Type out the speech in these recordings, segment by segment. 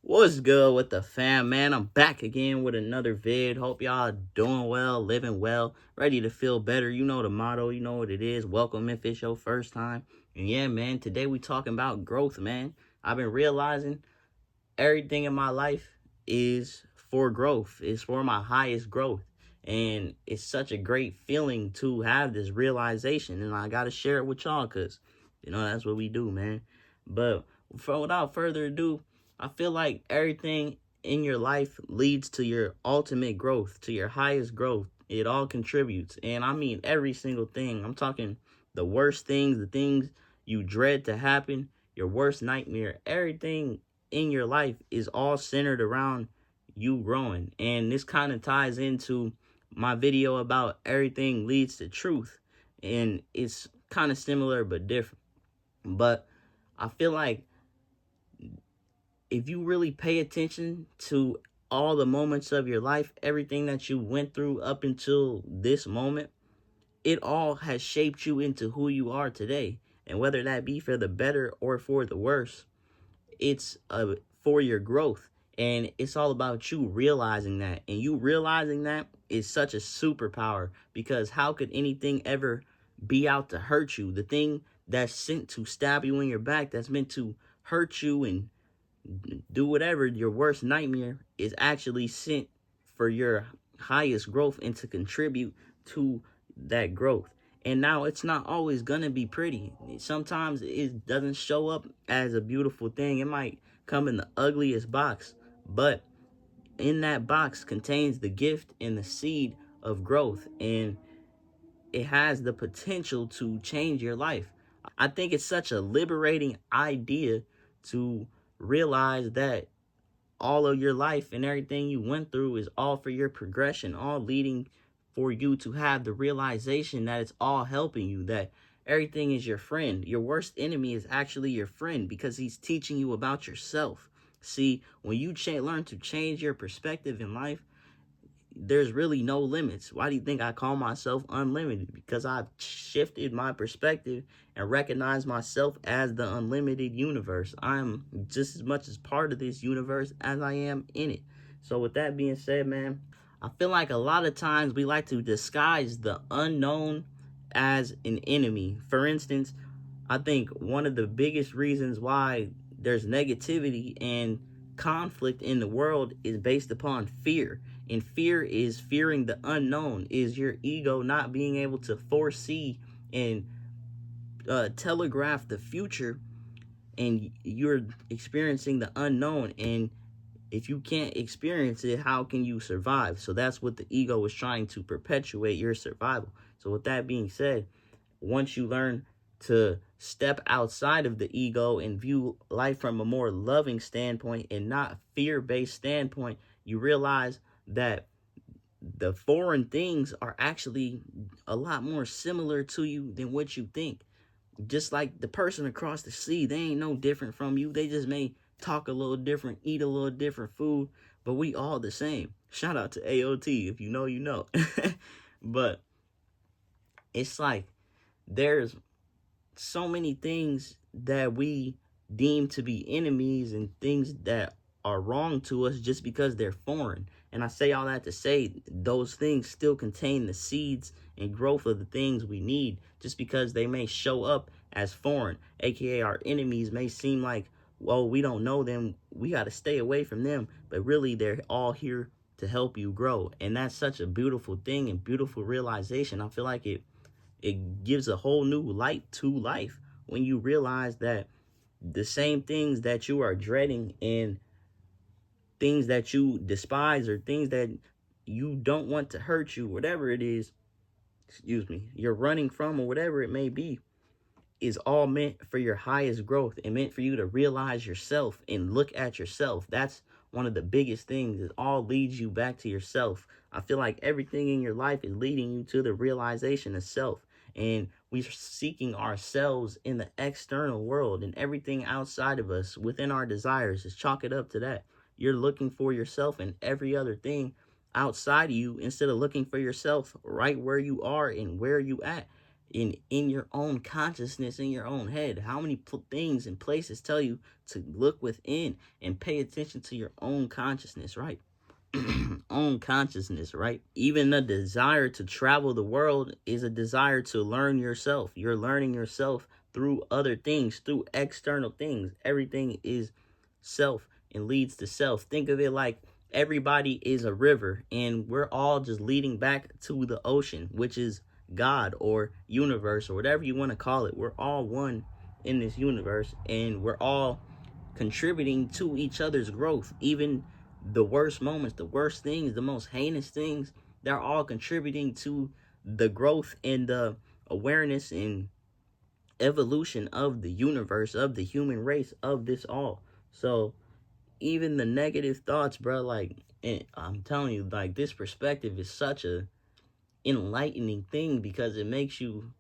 What's good with the fam, man? I'm back again with another vid. Hope y'all doing well, living well, ready to feel better. You know the motto, you know what it is. Welcome if it's your first time. And yeah, man, today we talking about growth, man. I've been realizing everything in my life is for growth. It's for my highest growth. And it's such a great feeling to have this realization. And I got to share it with y'all because, that's what we do, man. But without further ado, I feel like everything in your life leads to your ultimate growth, to your highest growth. It all contributes. And I mean every single thing. I'm talking the worst things, the things you dread to happen, your worst nightmare, everything in your life is all centered around you growing. And this kind of ties into my video about everything leads to truth. And it's kind of similar but different. But I feel like if you really pay attention to all the moments of your life, everything that you went through up until this moment, it all has shaped you into who you are today. And whether that be for the better or for the worse, it's for your growth. And it's all about you realizing that. And you realizing that is such a superpower, because how could anything ever be out to hurt you? The thing that's sent to stab you in your back, that's meant to hurt you and do whatever, your worst nightmare, is actually sent for your highest growth and to contribute to that growth. And now it's not always gonna be pretty. Sometimes it doesn't show up as a beautiful thing. It might come in the ugliest box, but in that box contains the gift and the seed of growth, and it has the potential to change your life. I think it's such a liberating idea to realize that all of your life and everything you went through is all for your progression, all leading for you to have the realization that it's all helping you, that everything is your friend. Your worst enemy is actually your friend because he's teaching you about yourself. See, when you learn to change your perspective in life, there's really no limits. Why do you think I call myself unlimited? Because I've shifted my perspective and recognized myself as the unlimited universe. I'm just as much as part of this universe as I am in it. So with that being said, man, I feel like a lot of times we like to disguise the unknown as an enemy. For instance, I think one of the biggest reasons why there's negativity and conflict in the world is based upon fear. And fear is fearing the unknown, is your ego not being able to foresee and telegraph the future, and you're experiencing the unknown. And if you can't experience it, how can you survive? So that's what the ego is trying to perpetuate, your survival. So with that being said, once you learn to step outside of the ego and view life from a more loving standpoint and not fear-based standpoint, you realize that the foreign things are actually a lot more similar to you than what you think. Just like the person across the sea, they ain't no different from you. They just may talk a little different, eat a little different food, but we all the same. Shout out to AOT. If you know, you know. But it's like there's so many things that we deem to be enemies and things that are wrong to us just because they're foreign. And I say all that to say those things still contain the seeds and growth of the things we need. Just because they may show up as foreign, aka our enemies, may seem like, well, we don't know them, we got to stay away from them, but really they're all here to help you grow. And that's such a beautiful thing and beautiful realization. I feel like it gives a whole new light to life when you realize that the same things that you are dreading and things that you despise or things that you don't want to hurt you, whatever it is, you're running from, or whatever it may be, is all meant for your highest growth and meant for you to realize yourself and look at yourself. That's one of the biggest things. It all leads you back to yourself. I feel like everything in your life is leading you to the realization of self. And we're seeking ourselves in the external world, and everything outside of us within our desires is chalk it up to that. You're looking for yourself in every other thing outside of you instead of looking for yourself right where you are and where you at. in your own consciousness, in your own head. How many things and places tell you to look within and pay attention to your own consciousness, right? Own consciousness, right? Even the desire to travel the world is a desire to learn yourself. You're learning yourself through other things, through external things. Everything is self and leads to self. Think of it like everybody is a river and we're all just leading back to the ocean, which is God or universe or whatever you want to call it. We're all one in this universe and we're all contributing to each other's growth. Even the worst moments, the worst things, the most heinous things, they're all contributing to the growth and the awareness and evolution of the universe, of the human race, of this all. So even the negative thoughts, bro, like, I'm telling you, like, this perspective is such a enlightening thing because it makes you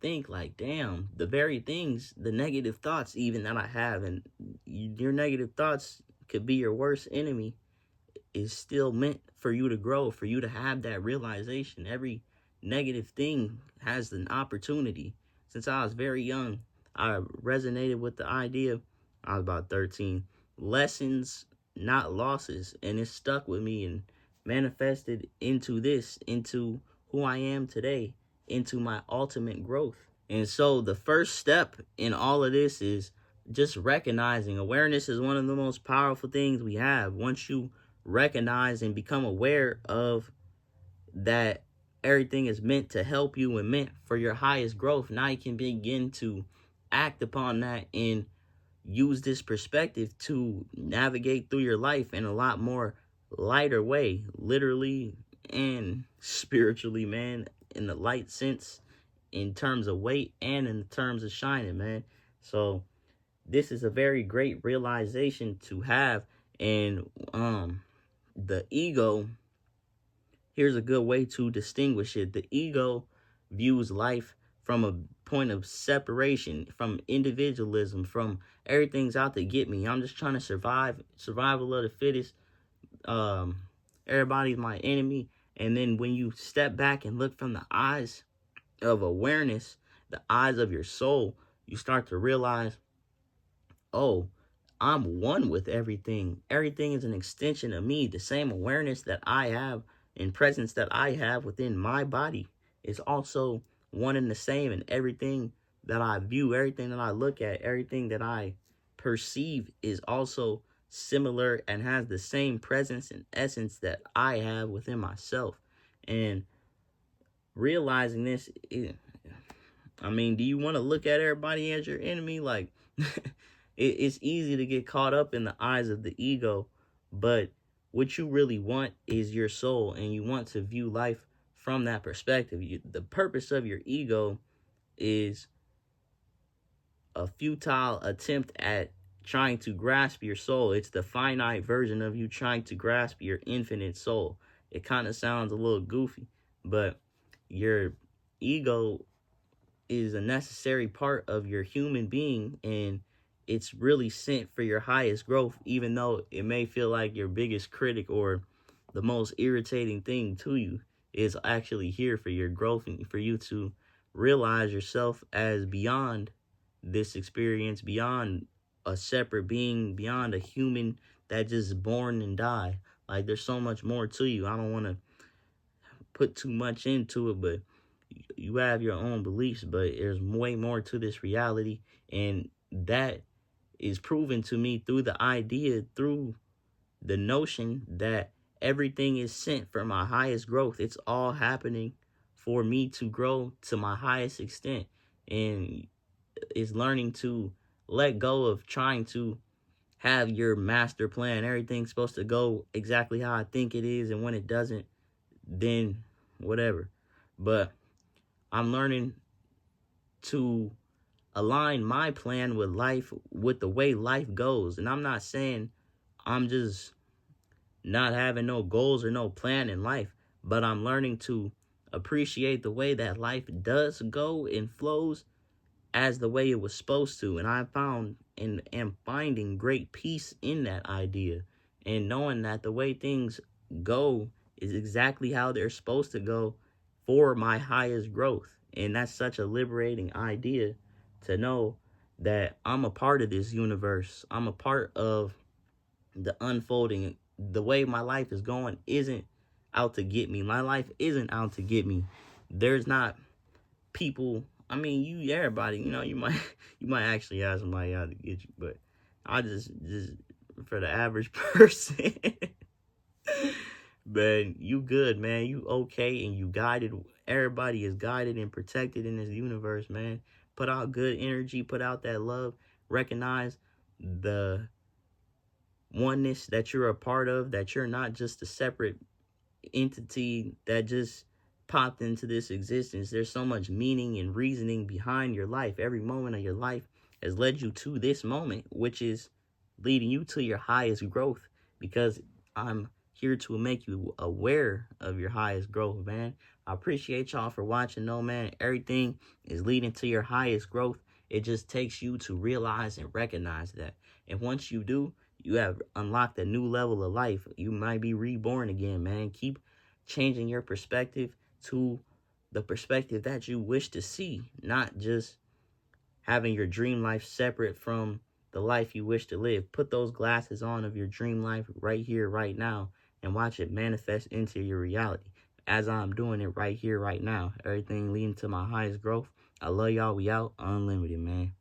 think like, damn, the very things, the negative thoughts even that I have, and your negative thoughts could be your worst enemy, is still meant for you to grow, for you to have that realization. Every negative thing has an opportunity. Since I was very young, I resonated with the idea. I was about 13. Lessons, not losses. And it stuck with me and manifested into this, into who I am today, into my ultimate growth. And so the first step in all of this is just recognizing. Awareness is one of the most powerful things we have. Once you recognize and become aware of that everything is meant to help you and meant for your highest growth, now you can begin to act upon that and use this perspective to navigate through your life in a lot more lighter way, literally and spiritually, man, in the light sense, in terms of weight and in terms of shining, man. So this is a very great realization to have. And the ego, here's a good way to distinguish it. The ego views life from a point of separation, from individualism, from everything's out to get me. I'm just trying to survive, survival of the fittest. Everybody's my enemy. And then when you step back and look from the eyes of awareness, the eyes of your soul, you start to realize, oh, I'm one with everything. Everything is an extension of me. The same awareness that I have and presence that I have within my body is also one and the same. And everything that I view, everything that I look at, everything that I perceive is also similar and has the same presence and essence that I have within myself. And realizing this, I mean, do you want to look at everybody as your enemy? Like, it's easy to get caught up in the eyes of the ego, but what you really want is your soul, and you want to view life from that perspective. The purpose of your ego is a futile attempt at trying to grasp your soul. It's the finite version of you trying to grasp your infinite soul. It kind of sounds a little goofy, but your ego is a necessary part of your human being, and it's really sent for your highest growth, even though it may feel like your biggest critic or the most irritating thing to you is actually here for your growth and for you to realize yourself as beyond this experience, beyond a separate being, beyond a human that just born and die. Like, there's so much more to you. I don't want to put too much into it, but you have your own beliefs, but there's way more to this reality, and that is proven to me through the idea, through the notion that everything is sent for my highest growth. It's all happening for me to grow to my highest extent, and it's learning to let go of trying to have your master plan. Everything's supposed to go exactly how I think it is, and when it doesn't, then whatever. But I'm learning to align my plan with life, with the way life goes. And I'm not saying I'm just not having no goals or no plan in life, but I'm learning to appreciate the way that life does go and flows as the way it was supposed to. And I found and am finding great peace in that idea, and knowing that the way things go is exactly how they're supposed to go for my highest growth. And that's such a liberating idea to know that I'm a part of this universe. I'm a part of the unfolding. The way my life is going isn't out to get me. My life isn't out to get me. There's not people. I mean, everybody, you might you might actually have somebody out to get you, but I just for the average person, man, you good, man. You okay, and you guided. Everybody is guided and protected in this universe, man. Put out good energy, put out that love, recognize the oneness that you're a part of, that you're not just a separate entity that just popped into this existence. There's so much meaning and reasoning behind your life. Every moment of your life has led you to this moment, which is leading you to your highest growth, because I'm here to make you aware of your highest growth, man. I appreciate y'all for watching. No, man, everything is leading to your highest growth. It just takes you to realize and recognize that. And once you do, you have unlocked a new level of life. You might be reborn again, man. Keep changing your perspective to the perspective that you wish to see, not just having your dream life separate from the life you wish to live. Put those glasses on of your dream life right here, right now, and watch it manifest into your reality. As I'm doing it right here, right now. Everything leading to my highest growth. I love y'all. We out. Unlimited, man.